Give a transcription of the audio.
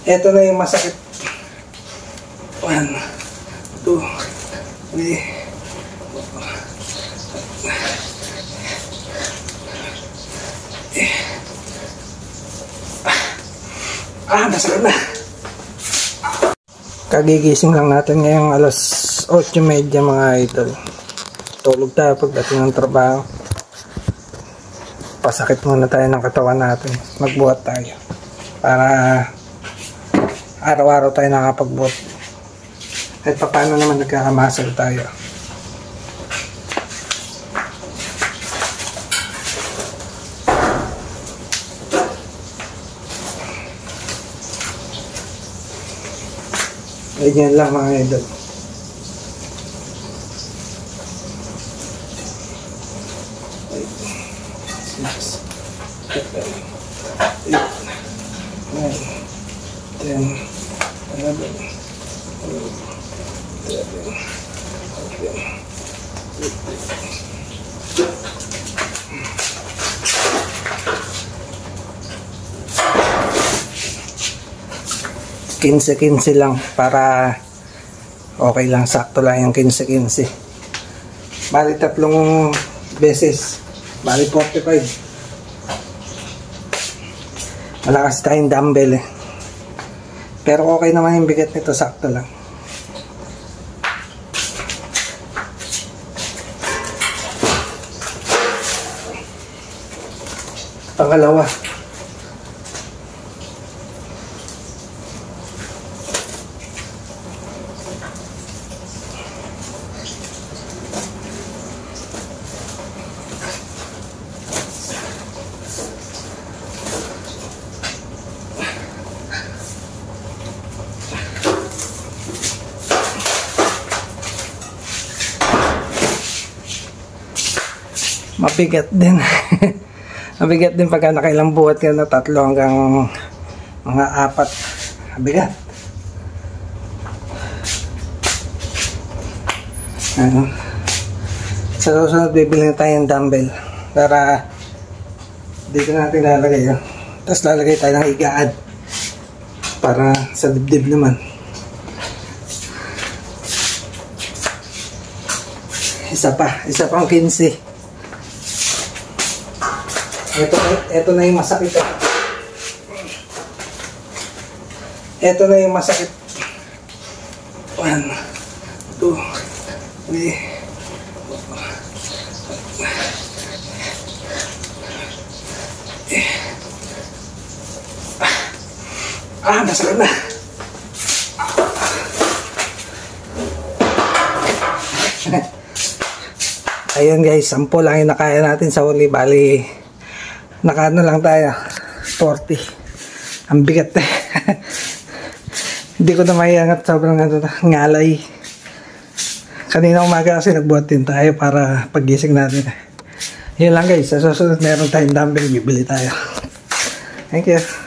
Ito na yung masakit. 1, 2, 3. Masakit na. Kagigising lang natin ngayong alas 8:30 mga idol. Tulog tayo pagdating ng trabaho. Pasakit muna tayo ng katawan natin. Magbuhat tayo. Para araw-araw tayo nakapagbuhat. At paano naman nagkakamasal tayo. Ganyan lang mga idol. Kinse lang para okay lang, sakto lang yung 15. Bali 3 beses, bali 45. Malakas tayong dumbbell eh. Pero okay naman yung bigat nito, sakto lang. Pangalawa. Mabigat din. Mabigat din pagka nakailang buhat ka na 3 hanggang mga 4. Mabigat. Sa susunod bibili na tayo ng dumbbell para dito natin lalagay. Tapos lalagay tayo ng higaan para sa dibdib naman. Isa pang 15. Ito na yung masakit. Ito na yung masakit. 1, 2, 3. Masakit na. Ayun guys, 10 lang yung nakaya natin sa huli. Bali nakaano lang tayo 40. Ang bigat eh. Hindi ko na maiangat, sobrang ngalay. Kanina umaga kasi nagbuhat din tayo para paggising natin. Yun lang guys, sa susunod meron tayong dumbbell, bibili tayo. Thank you.